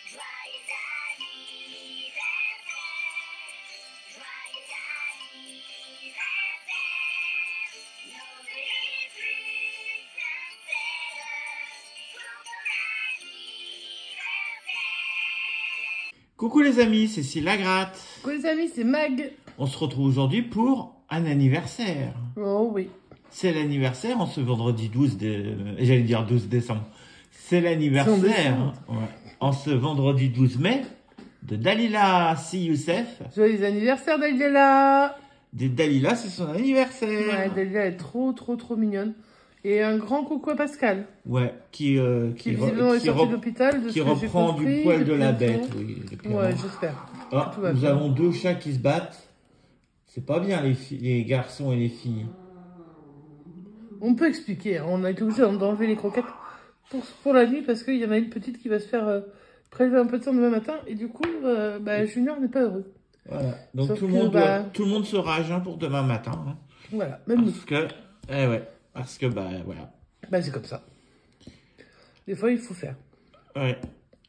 Joyeux anniversaire, joyeux anniversaire, nos vœux plus sincères pour ton anniversaire. Coucou les amis, c'est Cécile Lagratte. Coucou les amis, c'est Mag. On se retrouve aujourd'hui pour un anniversaire. Oh oui. C'est l'anniversaire en ce vendredi 12 j'allais dire 12 décembre. C'est l'anniversaire en ce vendredi 12 mai de Dalila Si Youssef. Joyeux anniversaire Dalila. Dalila, c'est son anniversaire. Ouais, Dalila est trop mignonne. Et un grand coucou à Pascal. Ouais, qui visiblement est sorti de l'hôpital. Qui reprend du poil de la bête. Oui, ouais, j'espère. Ah, nous avons deux chats qui se battent. C'est pas bien les garçons et les filles. On peut expliquer, hein. On a été obligé d'enlever les croquettes pour la nuit parce qu'il y en a une petite qui va se faire prélever un peu de sang demain matin. Et du coup, Junior n'est pas heureux. Voilà. Donc tout le monde se rage pour demain matin. Hein. Voilà, même nous. Parce que voilà. C'est comme ça. Des fois, il faut faire. Ouais.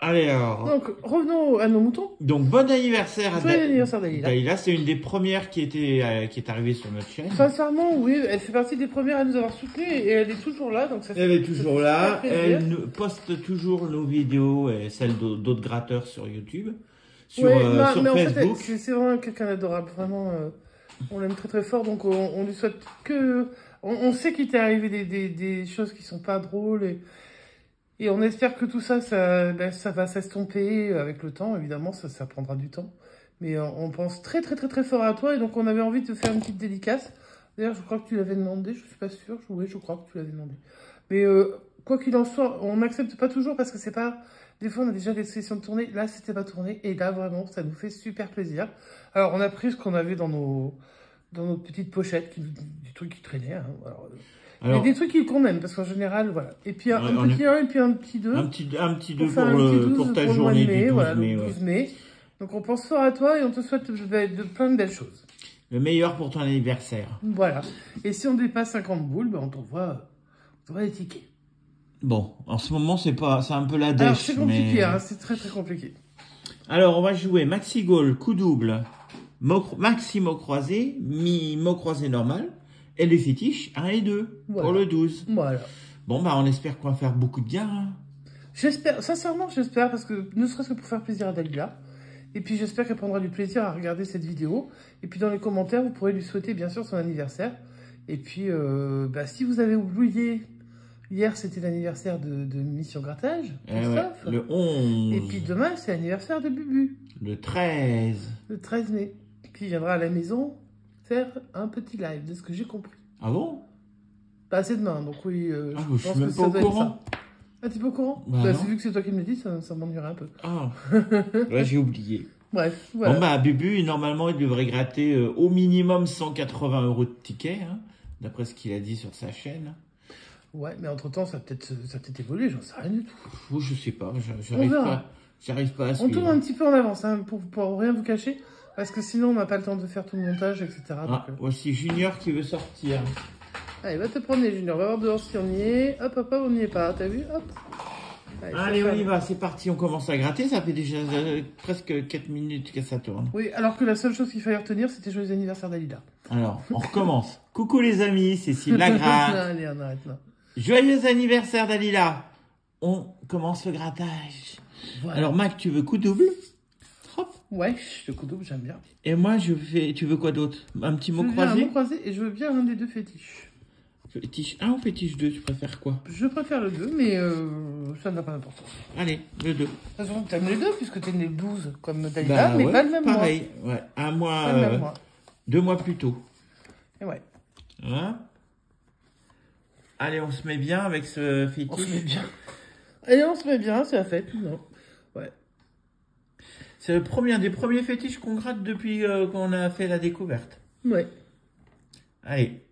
Allez alors. Donc, revenons à nos moutons. Donc, bon anniversaire à anniversaire Dalila. Dalila, c'est une des premières qui est arrivée sur notre chaîne. Sincèrement, oui, elle fait partie des premières à nous avoir soutenus et elle est toujours là. Donc elle est toujours là. Elle poste toujours nos vidéos et celles d'autres gratteurs sur YouTube, sur Facebook. En fait, c'est vraiment quelqu'un d'adorable. Vraiment, on l'aime très fort. Donc, on lui souhaite que... On sait qu'il t'est arrivé des choses qui sont pas drôles et on espère que tout ça, ça va s'estomper avec le temps. Évidemment, ça prendra du temps. Mais on pense très fort à toi. Et donc, on avait envie de te faire une petite dédicace. D'ailleurs, je crois que tu l'avais demandé. Je suis pas sûre. Oui, je crois que tu l'avais demandé. Mais quoi qu'il en soit, on n'accepte pas toujours parce que c'est pas... Des fois, on a déjà des sessions de tournée. Là, c'était pas tourné. Et là, vraiment, ça nous fait super plaisir. Alors, on a pris ce qu'on avait dans nos petites pochettes, des trucs qui traînaient. Hein. Alors, des trucs qu'on aime, parce qu'en général, voilà. Et puis un petit 1 et puis un petit 2. Un petit 2 pour ta journée du 12 mai. Donc on pense fort à toi et on te souhaite plein de belles choses. Le meilleur pour ton anniversaire. Voilà. Et si on dépasse 50 boules, on t'envoie les tickets. Bon, en ce moment, c'est un peu la dèche. C'est compliqué, hein, c'est très compliqué. Alors, on va jouer maxi goal, coup double, maxi mot croisé, mot croisé normal. Et les fétiches 1 et 2 pour le 12. Voilà. Bon, on espère qu'on va faire beaucoup de bien. Hein. J'espère, sincèrement, j'espère, parce que ne serait-ce que pour faire plaisir à Dalila. Et puis, j'espère qu'elle prendra du plaisir à regarder cette vidéo. Et puis, dans les commentaires, vous pourrez lui souhaiter, bien sûr, son anniversaire. Et puis, si vous avez oublié, hier, c'était l'anniversaire de Mission Grattage, le 11. Et puis, demain, c'est l'anniversaire de Bubu. Le 13. Le 13 mai. Qui viendra à la maison faire un petit live, de ce que j'ai compris. Ah bon? C'est demain, donc oui, je suis même pas au courant. Ah, t'es pas au courant? Vu que c'est toi qui me le dis, ça m'ennuierait un peu. Ah, là j'ai oublié. Bref, voilà. Bon, Bubu, normalement, il devrait gratter au minimum 180 € de tickets, hein, d'après ce qu'il a dit sur sa chaîne. Ouais, mais entre-temps, ça a peut-être évolué, j'en sais rien du tout. Oh, je sais pas, j'arrive pas à suivre. On tourne un petit peu en avance, hein, pour rien vous cacher. Parce que sinon, on n'a pas le temps de faire tout le montage, etc. Voici Junior qui veut sortir. Allez, va te promener, Junior. Va voir dehors si on y est. Hop, on n'y est pas. T'as vu? Hop. Allez, on y va. C'est parti. On commence à gratter. Ça fait déjà presque 4 minutes que ça tourne. Oui, alors que la seule chose qu'il fallait retenir, c'était joyeux anniversaire Dalila. Alors, on recommence. Coucou les amis, c'est Cécile Lagratte. Allez, on arrête là. Joyeux anniversaire Dalila. On commence le grattage. Voilà. Alors, Mac, tu veux coup double? Ouais, le coup double, j'aime bien. Et moi, tu veux quoi d'autre? Un petit mot croisé? Un mot croisé et je veux bien un des deux fétiches. Fétiche 1 ou fétiche 2, tu préfères quoi? Je préfère le 2, mais ça n'a pas d'importance. Allez, le 2. De toute façon, t'aimes les deux, puisque t'es né le 12, comme Dalila, mais pas le même mois. Pareil, ouais. Un mois, 2 mois plus tôt. Et ouais. Hein? Allez, on se met bien avec ce fétiche. On se met bien. Allez, on se met bien, c'est la fête. Non. Ouais. C'est un des premiers fétiches qu'on gratte depuis qu'on a fait la découverte. Ouais. Allez.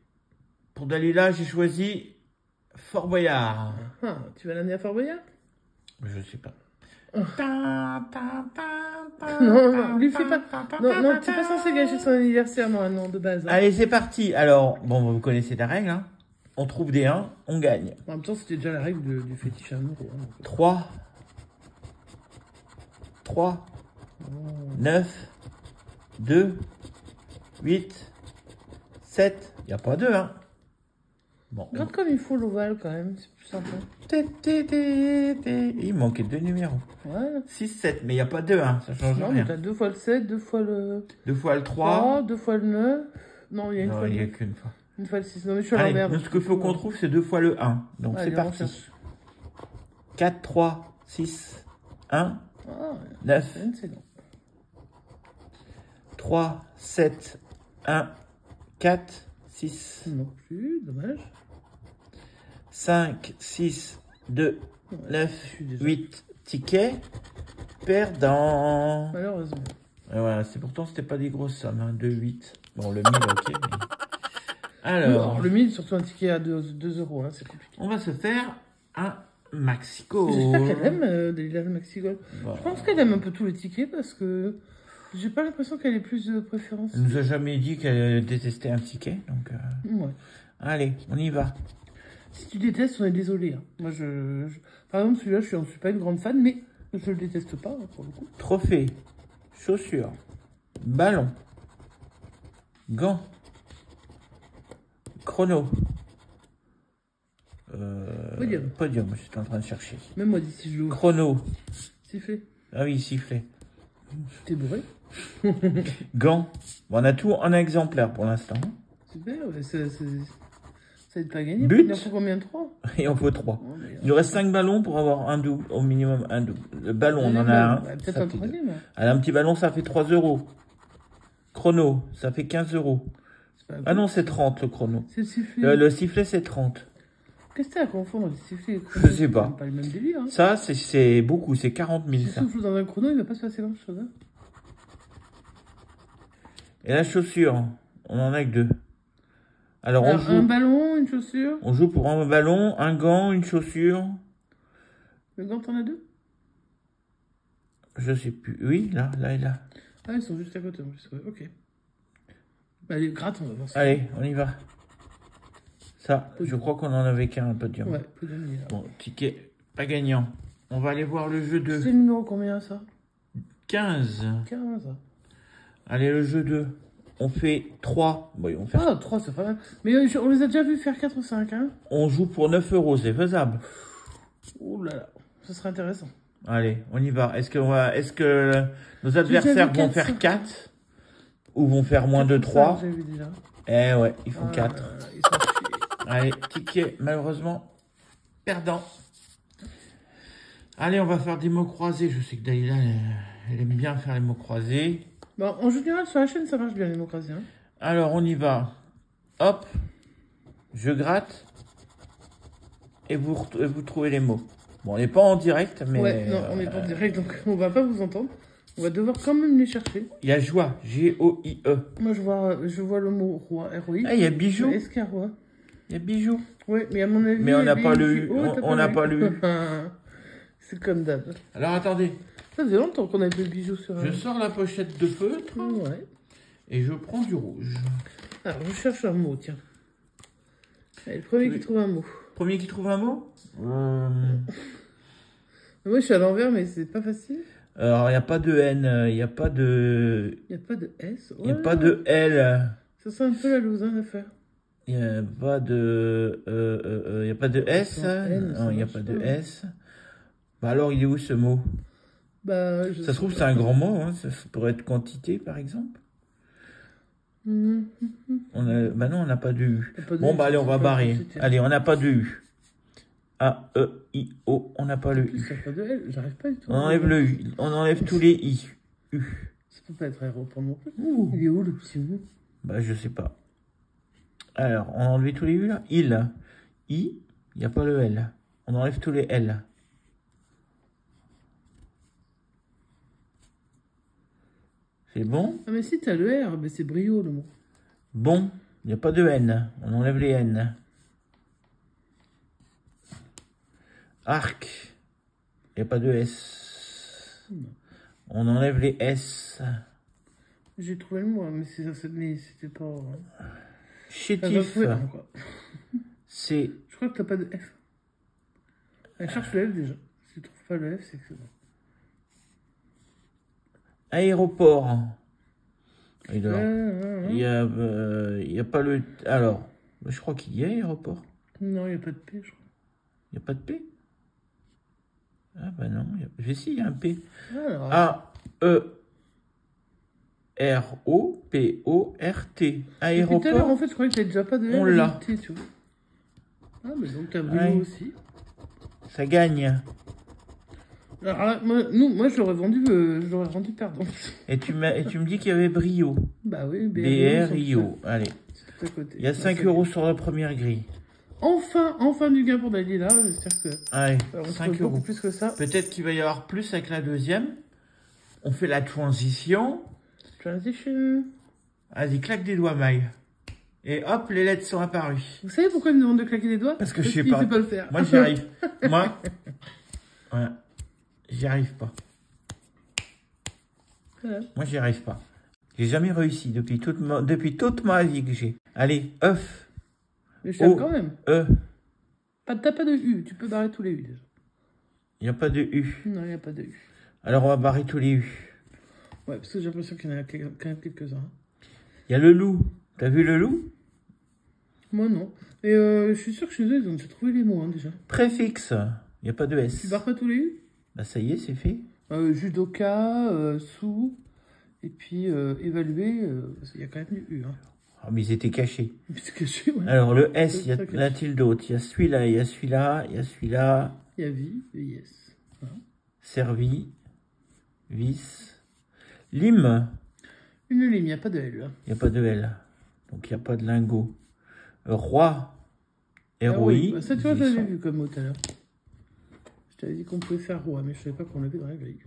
Pour Dalila, j'ai choisi Fort Boyard. Ah, tu vas l'amener à Fort Boyard? Je sais pas. Non, lui fais pas. Non, t'es pas censé gâcher son anniversaire, non, de base. Hein. Allez, c'est parti. Alors, bon, vous connaissez la règle, hein. On trouve des 1, on gagne. En même temps, c'était déjà la règle du fétiche amoureux. Hein, 3. 3, 9, 2, 8, 7. Il n'y a pas 2, hein. Bon. Regarde comme il faut l'ovale quand même, c'est plus sympa. Il manquait 2 numéros. Voilà. 6, 7, mais il n'y a pas 2, hein. Ça change Non, mais rien. t'as 2 fois le 7, 2 fois le 2 fois le 3. 2 fois le 9. Non, il y a une Non, fois il le n'y a 9. qu'une fois. Une fois le 6. Non, mais je suis à Allez, l'envers. nous, ce qu'il faut qu'on trouve, c'est 2 fois le 1. Donc, Allez, c'est on parti. cherche. 4, 3, 6, 1, Ah, 9, c'est non. 3, 7, 1, 4, 6, Non plus, dommage. 5, 6, 2, Ouais, 9, je suis déjà. 8 tickets perdants. Malheureusement. Et voilà, c'est pourtant, c'était pas des grosses sommes, hein, 2, 8. Bon, le 1000, ok. Mais... Alors, Le 1000, surtout un ticket à 2 euros, hein, c'est compliqué. on va se faire un Maxico. J'espère qu'elle aime Dalila le Maxigol. Voilà. Je pense qu'elle aime un peu tous les tickets parce que j'ai pas l'impression qu'elle ait plus de préférence. Elle nous a jamais dit qu'elle détestait un ticket, donc... Ouais. Allez, on y va. Si tu détestes, on est désolé. Hein. Moi, par exemple, celui-là, je suis pas une grande fan, mais je le déteste pas, hein, pour le coup. Trophée, chaussures, ballon, gants, chrono, Podium. podium, je suis en train de chercher. Même moi, d'ici, je joue. Chrono, Sifflet. ah oui, sifflet. T'es bourré. Gants, bon, on a tout en exemplaire pour l'instant. Super, ouais, ça aide pas à gagner. But. Il en faut combien de 3? Et on faut 3. Il nous reste 5 ballons pour avoir un double, au minimum un double. Le ballon, on en a un. Peut-être ça un fait troisième. Alors, un petit ballon, ça fait 3 euros. Chrono, ça fait 15 euros. C'est pas Ah non, c'est 30 le chrono. C'est le sifflet. Le sifflet, c'est 30. Qu'est-ce que t'as à confondre les sifflets et les Je chronos? sais pas. C'est pas le même délire. Hein. Ça, c'est beaucoup, c'est 40 000 Si ça. tu souffles dans un chrono, il va pas se passer grand-chose. Hein. Et la chaussure, on en a que 2. Alors, on Alors, un joue, ballon, une chaussure. on joue pour un ballon, un gant, une chaussure. Le gant, t'en as 2? Je sais plus. Oui, là et là. Ah, ils sont juste à côté en plus. Ouais, ok. Bah, allez, gratte, on va voir ça. Allez, on y va. Ça, je crois qu'on en avait qu'un, un podium. Ouais, podium, il est là. Bon, ticket pas gagnant. On va aller voir le jeu 2. C'est le numéro combien ça? 15. 15. Allez, le jeu 2. On fait 3. Bon, on, fait... Ah, 3, c'est pas mal. Mais on les a déjà vus faire 4 ou 5, hein? on joue pour 9 euros, c'est faisable. Ouh là là, ça serait intéressant. Allez, on y va. Est-ce que nos adversaires vont faire 4 ou vont faire moins de 3? J'ai vu déjà. Eh ouais, ils font Ah, 4. ils sont chiés. Allez, ticket, malheureusement, perdant. Allez, on va faire des mots croisés. Je sais que Dalila, elle aime bien faire les mots croisés. Bon, en général, sur la chaîne, ça marche bien, les démocraties. Hein. Alors, on y va. Hop, je gratte et vous trouvez les mots. Bon, on n'est pas en direct, mais... Ouais, non, on est pas en direct, donc on va pas vous entendre. On va devoir quand même les chercher. Il y a joie, G-O-I-E. Moi, je vois le mot roi, R-O-I. Ah, il y a bijoux. Est-ce qu'il y a roi? Il y a bijoux. Oui, mais à mon avis... Mais on n'a pas le U. Oh, t'as On n'a pas le U. C'est comme d'hab. Alors, attendez. Ça faisait longtemps qu'on avait plus de bijoux sur Je sors la pochette de feutre Ouais. et je prends du rouge. Alors, je cherche un mot, tiens. Allez, le premier qui trouve un mot. Premier qui trouve un mot Moi, je suis à l'envers, mais c'est pas facile. Alors, il n'y a pas de N, il n'y a pas de... Il n'y a pas de S. Il n'y a pas de L. Ça sent un peu la loose, hein, l'affaire. Il n'y a pas de... il n'y a pas de S. N, ça Non, il n'y a marche pas de pas. S. Bah alors, il est où ce mot? Bah, Ça se trouve, c'est un grand mot. Hein. Ça pourrait être quantité, par exemple. Mhm. Bah non, on n'a pas de U. Y a pas de Bon, S, bah allez, on c'est va pas barrer. quantité. Allez, on n'a pas de U. A, E, I, O, on n'a pas En le plus, U. il n'y a pas de L. J'arrive pas du tout. On enlève le U. On enlève tous les I. U. Ça peut pas être aéroport non plus. Ouh. Il est où, le petit mot? Bah, je sais pas. Alors, on a enlevé tous les U, là. Il. I, il n'y a pas le L. On enlève tous les L. C'est bon? Ah, mais si, t'as le R. Mais c'est brio, le mot. Bon, il n'y a pas de N. On enlève les N. Arc. Il n'y a pas de S. On enlève les S. J'ai trouvé le mot, hein, mais c'était pas... T'as pas Chétif. trouvé, hein, quoi. C'est... Je crois que t'as pas de F. Elle cherche le F déjà. Si tu trouves pas le F, c'est que c'est bon. Aéroport. Il Ouais. y a pas le... Alors, je crois qu'il y a aéroport. Non, il n'y a pas de P, je crois. Il n'y a pas de P? Ah bah non, je sais, il y a un P. Alors, A-E-R-O-P-O-R-T. depuis tout à l'heure, Aéroport. en fait, je croyais que t'avais déjà pas de On L l'a. avec T, tu vois. Ah, mais donc t'as Ouais. Brio aussi. Ça gagne. Alors là, moi je l'aurais vendu perdant. Et tu me dis qu'il y avait Brio. Bah oui, B-R-I-O. Allez. c'est tout à côté. Il y a 5 euros sur la première grille. Enfin du gain pour Dalila, j'espère que Allez, on 5 trouve euros. beaucoup plus que ça. Peut-être qu'il va y avoir plus avec la deuxième. On fait la transition. Transition. Vas-y, claque des doigts, Maï. Et hop, les lettres sont apparues. Vous savez pourquoi il me demande de claquer les doigts? Parce que je sais qu'il pas. sait pas le faire. Moi, j'y arrive. Moi, ouais, j'y arrive pas. Voilà. Moi, j'y arrive pas. J'ai jamais réussi depuis toute ma vie que j'ai. Allez, œuf. Mais je t'aime quand même. E. T'as pas de U, tu peux barrer tous les U déjà. Il n'y a pas de U. Non, il n'y a pas de U. Alors, on va barrer tous les U. Ouais, parce que j'ai l'impression qu'il y en a quand même quelques-uns. Il y a le loup. T'as vu le loup? Moi non. Et je suis sûr que chez eux, ils ont déjà trouvé les mots déjà. Préfixe. Il n'y a pas de Tu S. barres pas tous les U? Bah, ça y est, c'est fait. Judoka, sous, et puis évaluer, parce qu'il y a quand même du U. Hein. Ah, mais ils étaient cachés. C'est caché, ouais. Alors, le S, C'est très y a-t-il d'autres? Il y a celui-là, il y a celui-là, il y a celui-là. Il y a vie et yes. Voilà. Servi. Vis. Lime. Une ligne, il n'y a pas de L. Il n'y a pas de L. Donc, il n'y a pas de lingot. Roi. Ah ROI. oui, bah ça, tu vois, je ils l'avais sont- vu comme mot tout à l'heure. Je t'avais dit qu'on pouvait faire roi, mais je savais pas qu'on l'avait dans la grille.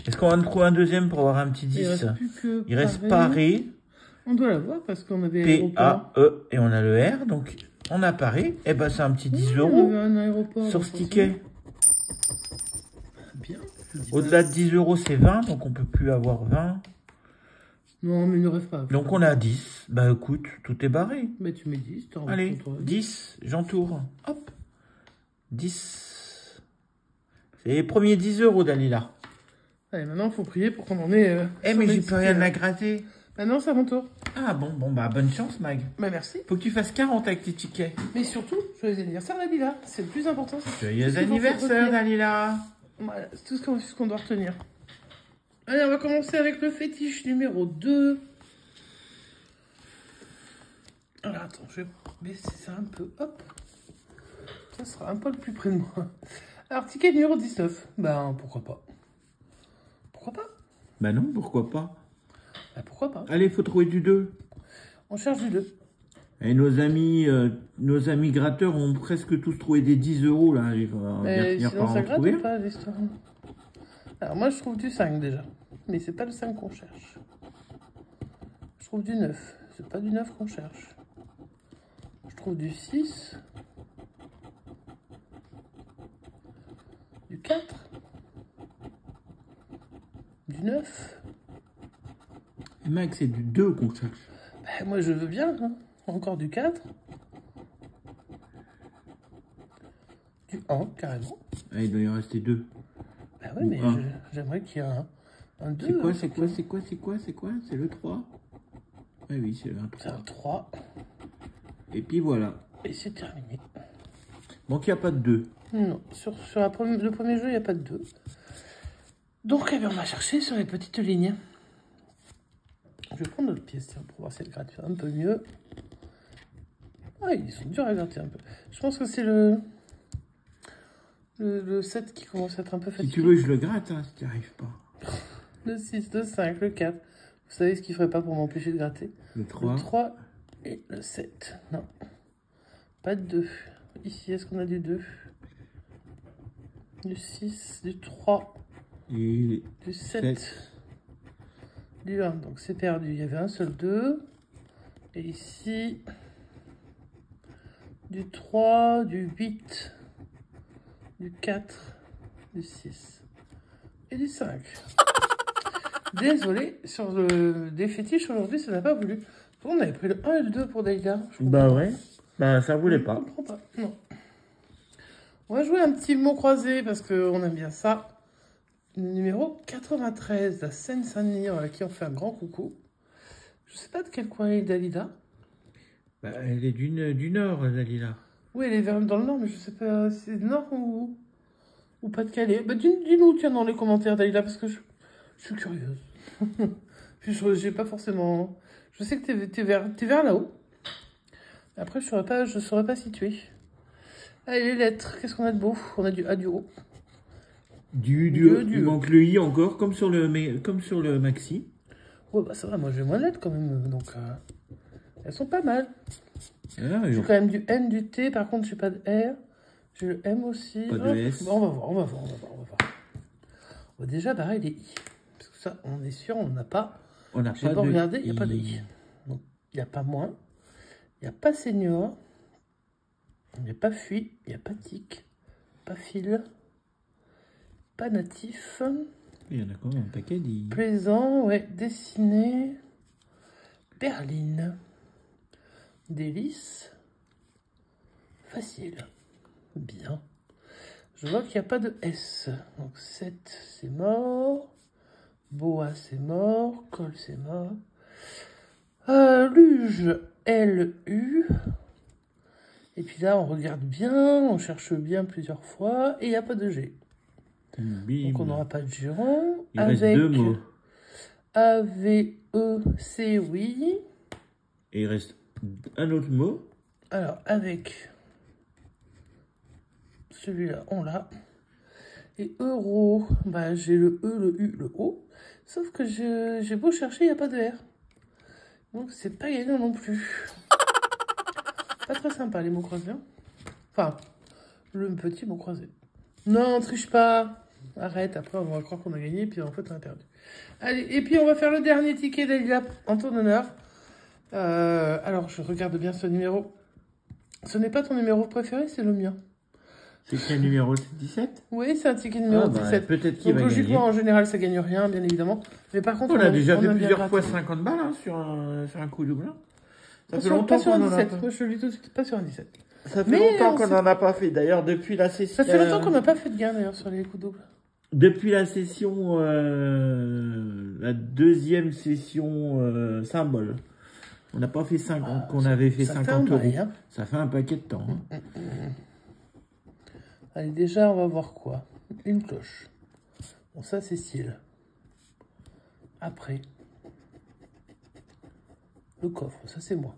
Est-ce qu'on va en trouver un deuxième pour avoir un petit 10? Il reste plus que Il reste Paris. Paris. On doit l'avoir parce qu'on avait aéroport. P-A-E. Et on a le R. Donc, on a Paris. Et ben, c'est un petit 10 Oui, on euros avait un aéroport. sur ce ticket. Bien. Au-delà de 10 euros, c'est 20. Donc, on peut plus avoir 20. Non, mais ne rêve pas. Donc, on a 10. Bah, écoute, tout est barré. Mais tu mets 10, t'en Allez, contre 10. J'entoure. Hop. 10. C'est les premiers 10 euros, Dalila. Allez, maintenant, il faut prier pour qu'on en ait. Eh, mais j'ai plus rien à gratter. Maintenant, c'est à mon tour. Ah bon, bah, bonne chance, Mag. Bah, merci. Faut que tu fasses 40 avec tes tickets. Mais surtout, joyeux anniversaire, Dalila. C'est le plus important. Joyeux Tout ce qu'il faut anniversaire, retenir. Dalila. Voilà, c'est tout ce qu'on doit retenir. Allez, on va commencer avec le fétiche numéro 2. Alors, attends, je vais baisser ça un peu. Hop. Ça sera un peu le plus près de moi. Alors, ticket numéro 19. Ben, pourquoi pas? Pourquoi pas? Bah non, pourquoi pas. Ben, pourquoi pas? Allez, faut trouver du 2. On cherche du 2. Et nos amis gratteurs ont presque tous trouvé des 10 euros, là. Il va bien Mais finir sinon, par ça en gratte trouver. ou pas, l'histoire? Alors, moi, je trouve du 5 déjà. Mais c'est pas le 5 qu'on cherche. Je trouve du 9. C'est pas du 9 qu'on cherche. Je trouve du 6. Du 4. Du 9. Et Mag, c'est du 2 qu'on cherche. Ben, moi, je veux bien. Hein. Encore du 4. Du 1, carrément. Ah, il doit y en rester 2. Ben oui, mais Un. j'aimerais qu'il y ait un 2. C'est quoi? C'est le 3. Ah oui, c'est le C'est 3. un 3. Et puis voilà. Et c'est terminé. Donc, il n'y a pas de 2. Non, sur le premier jeu, il n'y a pas de 2. Donc, eh bien, on va chercher sur les petites lignes. Je vais prendre notre pièce tiens, pour voir si elle gratte un peu mieux. Ah, ils sont durs à gratter un peu. Je pense que c'est le 7 qui commence à être un peu Si fatigué. tu veux, je le gratte, hein, si tu n'y arrives pas. Le 6, le 5, le 4. Vous savez ce qu'il ne ferait pas pour m'empêcher de gratter? Le 3. Le 3 et le 7. Non. Pas de 2. Ici, est-ce qu'on a du 2? Du 6, du 3, Et du 7, du 1. Donc c'est perdu. Il y avait un seul 2. Et ici, du 3, du 8, du 4, du 6 et du 5. Désolé, sur des fétiches aujourd'hui, ça n'a pas voulu. On avait pris le 1 et le 2 pour Dalila. bah ouais. Bah, ça voulait Je pas. comprends pas. Non. On va jouer un petit mot croisé parce qu'on aime bien ça. Le numéro 93, la Seine-Saint-Denis, à qui on fait un grand coucou. Je sais pas de quel coin est Dalida. Bah, elle est du nord, Dalila. Oui, elle est vers dans le nord, mais je sais pas si c'est le nord ou Pas-de-Calais. Bah, dis-nous, tiens, dans les commentaires, Dalila, parce que je suis curieuse. Puis j'ai pas forcément... Je sais que t'es vers là-haut. Après, je saurais pas situer. Allez, les lettres, qu'est-ce qu'on a de beau? On a du A, du O. Il manque le I encore, comme sur le maxi. Ouais, bah ça va, moi j'ai moins de lettres quand même, donc elles sont pas mal. Ah, J'ai quand même du N, du T, par contre j'ai pas de R. J'ai le M aussi. Pas de S. Bon, on va voir. On va déjà barrer les I. Parce que ça, on est sûr, on n'en a pas. On n'a J'ai pas regardé, il n'y a pas de I. Donc, il n'y a pas moins. Il n'y a pas senior. Il n'y a pas fuit. Il n'y a pas tic. Pas fil. Pas natif. Il y en a quand même un paquet d'I. Plaisant, ouais. Dessiné. Berline. Délice. Facile. Bien. Je vois qu'il n'y a pas de S. Donc 7, c'est mort. Boa, c'est mort. Col, c'est mort. Luge, L-U. Et puis là, on regarde bien, on cherche bien plusieurs fois. Et il n'y a pas de G. Bim. Donc on n'aura pas de giron. Il reste deux mots. A-V-E-C, oui. Et il reste un autre mot. Alors, avec celui-là, on l'a. Et euro, bah, j'ai le E, le U, le O. Sauf que j'ai beau chercher, il n'y a pas de R. Donc, c'est pas gagné non plus. Pas très sympa, les mots croisés. Hein. Enfin, le petit mot croisé. Non, on triche pas. Arrête, après, on va croire qu'on a gagné, puis en fait, on a perdu. Allez, et puis, on va faire le dernier ticket d'Alila en ton honneur. Alors, je regarde bien ce numéro. Ce n'est pas ton numéro préféré, c'est le mien. C'est quel numéro? 17? Oui, c'est un ticket numéro 17. Peut-être qu'il va gagner. Logiquement, en général, ça gagne rien, bien évidemment. Mais par contre, On a déjà fait bien plusieurs gratté. fois 50 balles hein, sur un coup double. Hein. Ça Pas fait sur, longtemps pas sur qu'on un en a 17. pas. Moi, je le dis tout de suite, pas sur un 17. Ça fait Mais longtemps on qu'on sait- n'en a pas fait. D'ailleurs, depuis la session. Ça fait longtemps qu'on n'a pas fait de gain, d'ailleurs, sur les coups doubles. Depuis la session, la deuxième session symbole. On n'a pas fait 50, qu'on avait fait Ça fait 50 un euros. bail, hein. Ça fait un paquet de temps. Hein. Allez, déjà, on va voir quoi? Une cloche. Bon, ça, c'est style. Après, le coffre, ça, c'est moi.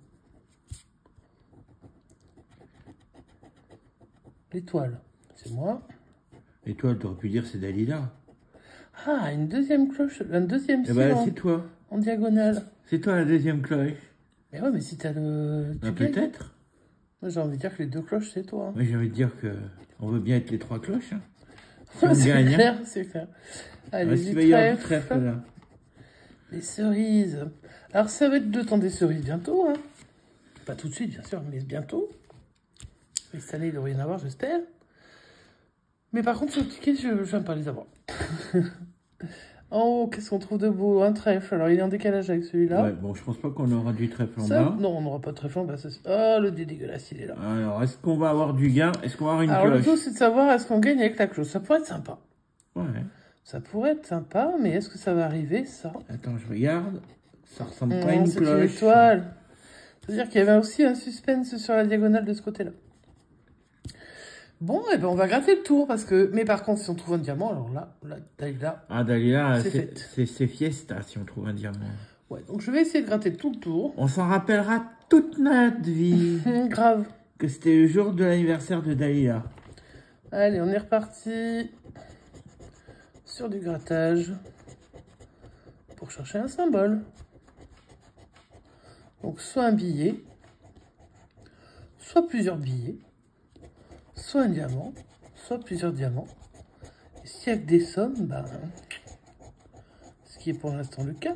L'étoile, c'est moi. Et toi, tu aurais pu dire c'est Dalila. Ah, une deuxième cloche, un deuxième Eh style ben, c'est toi. en diagonale. C'est toi la deuxième cloche. Mais ouais, mais si t'as le... Ben, gagnes. peut-être. Moi, j'ai envie de dire que les deux cloches, c'est toi. Hein. Mais j'ai envie de dire que on veut bien être les trois cloches. Hein. Si Ouais, on c'est gagne. Hein. clair, c'est clair. Allez, Est-ce qu'il va les y avoir du trèfles, trèfle là? les cerises. Alors, ça va être le temps des cerises bientôt. Hein. Pas tout de suite, bien sûr, mais bientôt. Mais cette année, il devrait y en avoir, j'espère. Mais par contre, sur le ticket, je n'aime pas les avoir. En haut, qu'est-ce qu'on trouve de beau? Un trèfle. Alors, il est en décalage avec celui-là. Ouais, bon, je pense pas qu'on aura du trèfle en Ça, bas. non, on n'aura pas de trèfle en bas. Ah, le dé dégueulasse, il est là. Alors, est-ce qu'on va avoir du gain? Est-ce qu'on va avoir une Alors, le cloche? tout, c'est de savoir est-ce qu'on gagne avec la cloche. Ça pourrait être sympa. Ouais. Ça pourrait être sympa, mais est-ce que ça va arriver, ça? Attends, je regarde. Ça ressemble pas à Non, une c'est une cloche. étoile. C'est-à-dire qu'il y avait aussi un suspense sur la diagonale de ce côté-là. Bon, et ben on va gratter le tour, parce que... Mais par contre, si on trouve un diamant, alors là, là, Ah, Dalila, C'est fait. c'est fiesta si on trouve un diamant. ouais. Donc, je vais essayer de gratter tout le tour. On s'en rappellera toute notre vie Grave. que c'était le jour de l'anniversaire de Dalila. Allez, on est reparti sur du grattage pour chercher un symbole. Donc, soit un billet, soit plusieurs billets, soit un diamant, soit plusieurs diamants. Et s'il n'y a que des sommes, ben, ce qui est pour l'instant le cas,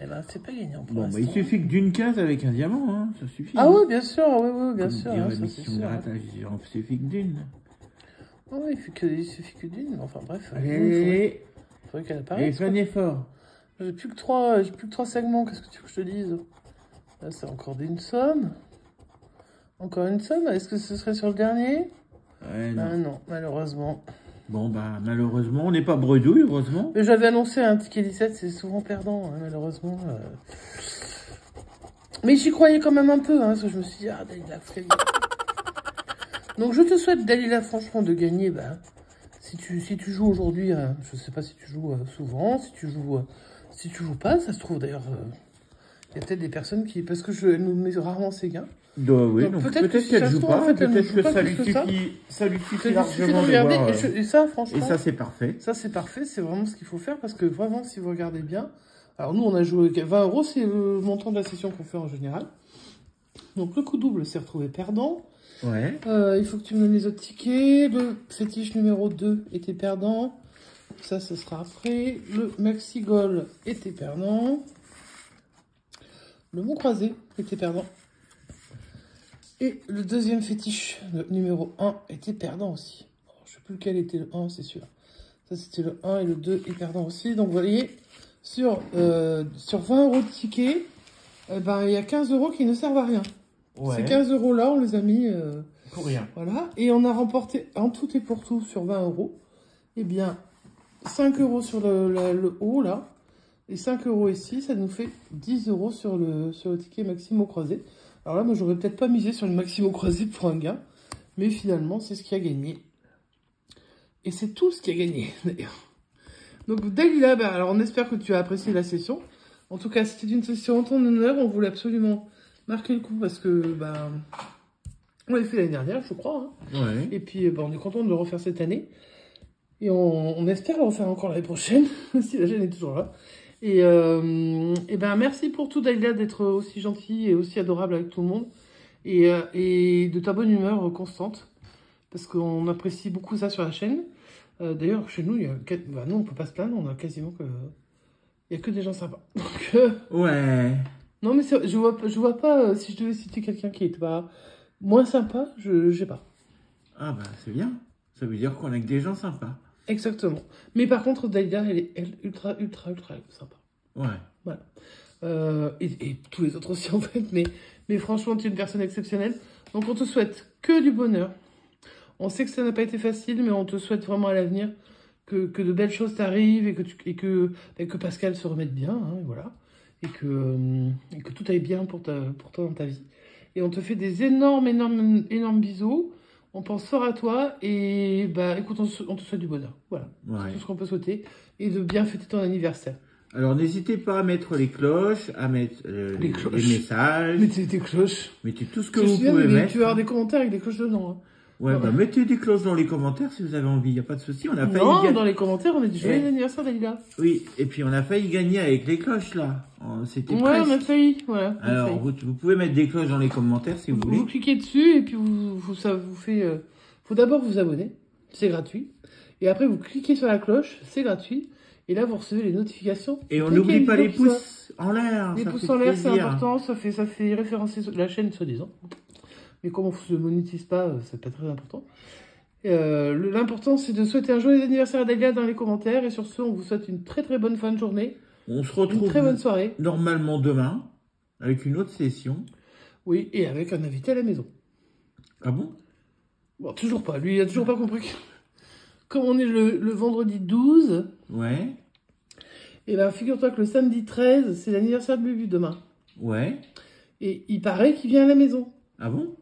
eh ben, c'est pas gagnant pour Bon, bah, il l'instant. suffit que d'une case avec un diamant, hein, ça suffit. Ah hein. oui, bien sûr, oui, bien Comme sûr. dire hein, ça, l'émission c'est de sûr, hein. grattage, il suffit que d'une. Oui, il suffit que d'une, mais enfin bref. Allez, Faudrait qu'elle allez, apparaisse. quoi. planez fort. J'ai plus que trois segments, qu'est-ce que tu veux que je te dise? Là, c'est encore d'une somme. Encore une somme? Est-ce que ce serait sur le dernier? Ouais, non. Ah non, malheureusement. Bon, bah, malheureusement, on n'est pas bredouille, heureusement. Mais j'avais annoncé un ticket 17, c'est souvent perdant, hein, malheureusement. Mais j'y croyais quand même un peu, hein, parce que je me suis dit, ah, Dalila, faut gagner. Donc je te souhaite, Dalila, franchement, de gagner. Bah, si tu joues aujourd'hui, je sais pas si tu joues souvent, si tu joues pas, ça se trouve d'ailleurs, il y a peut-être des personnes qui, parce que elle nous met rarement ses gains. Oui, Donc, donc peut-être peut-être que qu'elle si joue ça se pas, trouve, en fait, elle ne peut-être joue que pas ça plus lui que ça. suffit Il largement suffit de de regarder, voir. et ça, franchement, Et ça, c'est parfait. ça c'est parfait, c'est vraiment ce qu'il faut faire, parce que vraiment, si vous regardez bien, alors nous, on a joué 20 €, c'est le montant de la session qu'on fait en général. Donc le coup double s'est retrouvé perdant. Ouais. Il faut que tu me donnes les autres tickets. Le fétiche numéro 2 était perdant. Ça, ce sera après. Le maxi goal était perdant. Le mont croisé était perdant. Et le deuxième fétiche, le numéro 1, était perdant aussi. Bon, je ne sais plus lequel était le 1, c'est sûr. Ça, c'était le 1 et le 2 est perdant aussi. Donc, vous voyez, sur 20 € de tickets, il y a 15 € qui ne servent à rien. Ouais. Ces 15 € là, on les a mis... Pour rien. Voilà, et on a remporté en tout et pour tout sur 20 €. Eh bien, 5 € sur le haut, là, et 5 € ici, ça nous fait 10 € sur le ticket Maximo croisé. Alors là, moi, j'aurais peut-être pas misé sur le Maximo croisé pour un gain, mais finalement, c'est ce qui a gagné. Et c'est tout ce qui a gagné, d'ailleurs. Donc, Dalila, alors on espère que tu as apprécié la session. En tout cas, c'était une session en ton honneur, on voulait absolument marquer le coup parce que, on l'a fait l'année dernière, je crois. Hein. Ouais. Et puis, on est content de le refaire cette année. Et on espère le refaire encore l'année prochaine, si la chaîne est toujours là. Et merci pour tout, Dalila, d'être aussi gentille et aussi adorable avec tout le monde. Et de ta bonne humeur constante. Parce qu'on apprécie beaucoup ça sur la chaîne. D'ailleurs, chez nous, nous, on peut pas se plaindre, on a quasiment que... Il y a que des gens sympas. Donc, Ouais. non, mais je vois pas, si je devais citer quelqu'un qui est pas moins sympa, je sais pas. Ah bah, c'est bien. Ça veut dire qu'on a que des gens sympas. Exactement. Mais par contre, Dalila, elle est ultra sympa. Ouais. Voilà. Et tous les autres aussi, en fait. Mais franchement, tu es une personne exceptionnelle. Donc, on te souhaite que du bonheur. On sait que ça n'a pas été facile, mais on te souhaite vraiment à l'avenir que de belles choses t'arrivent et que Pascal se remette bien. Hein, et voilà. Et que tout aille bien pour toi dans ta vie. Et on te fait des énormes bisous. On pense fort à toi et écoute, on te souhaite du bonheur. Voilà, Ouais. c'est tout ce qu'on peut souhaiter. Et de bien fêter ton anniversaire. Alors, n'hésitez pas à mettre les cloches, à mettre les messages. Mettez des cloches. Mettez tout ce que vous pouvez mettre. Tu vas avoir des commentaires avec des cloches dedans. Hein. Ouais, mettez des cloches dans les commentaires si vous avez envie, il n'y a pas de souci. On a failli Non, gagner. dans les commentaires, on a dit joyeux anniversaire, Dalila. Oui, et puis on a failli gagner avec les cloches là. C'était Ouais, presque. on a failli. Voilà, on a Alors, failli. vous pouvez mettre des cloches dans les commentaires si vous voulez. Vous cliquez dessus et puis ça vous fait... faut d'abord vous abonner, c'est gratuit. Et après, vous cliquez sur la cloche, c'est gratuit. Et là, vous recevez les notifications. Et on Dès qu'il y a n'oublie une pas les vidéo qui sort. pouces en l'air. Les ça pouces fait en l'air, c'est plaisir. important, ça fait référencer la chaîne, soi-disant. Mais comme on ne se monétise pas, c'est pas très important. L'important, c'est de souhaiter un joyeux anniversaire à Dalila dans les commentaires. Et sur ce, on vous souhaite une très bonne fin de journée. On se Une retrouve très bonne soirée. normalement demain avec une autre session. Oui, et avec un invité à la maison. Ah bon? Bon, toujours pas. Lui, il a toujours pas compris. Comme on est le vendredi 12, Ouais. et figure-toi que le samedi 13, c'est l'anniversaire de Bubu demain. Ouais. Et il paraît qu'il vient à la maison. Ah bon?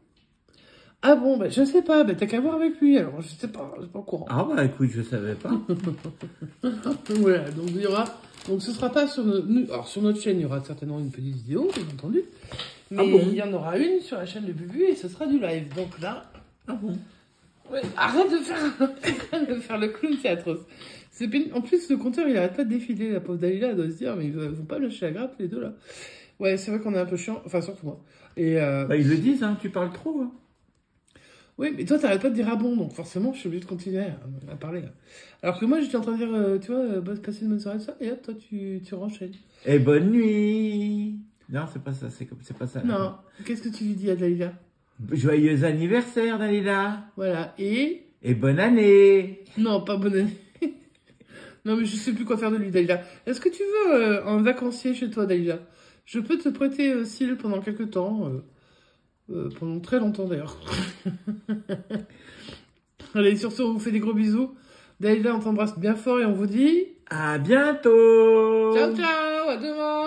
Ah bon, je sais pas, t'as qu'à voir avec lui, alors je sais pas au courant. Ah bah écoute, je savais pas. Voilà, donc il y aura, donc ce sera pas sur alors sur notre chaîne, il y aura certainement une petite vidéo, bien entendu. Mais Ah bon? il y en aura une sur la chaîne de Bubu et ce sera du live. Donc là, Ah bon? ouais, arrête de faire le clown, c'est atroce. En plus, le compteur, il arrête pas de défiler, la pauvre Dalila, elle doit se dire, mais ils vont pas me lâcher la grappe, les deux là. Ouais, c'est vrai qu'on est un peu chiant, enfin surtout moi. Et Bah ils le disent, hein, tu parles trop. Hein. oui, mais toi, t'arrêtes pas de dire ah bon, donc forcément, je suis obligée de continuer à parler. Alors que moi, j'étais en train de dire, tu vois, passer une bonne soirée, ça, et hop, toi, tu renchaînes. Et bonne nuit. Non, c'est pas ça, c'est pas ça. Non, qu'est-ce que tu lui dis à Dalila? Joyeux anniversaire, Dalila. Voilà, et... Et bonne année. Non, pas bonne année. Non, mais je sais plus quoi faire de lui, Dalila. Est-ce que tu veux un vacancier chez toi, Dalila? Je peux te prêter Syl pendant quelques temps. pendant très longtemps d'ailleurs. Allez, sur ce, on vous fait des gros bisous. Dalila, on t'embrasse bien fort et on vous dit... À bientôt! Ciao, ciao, à demain!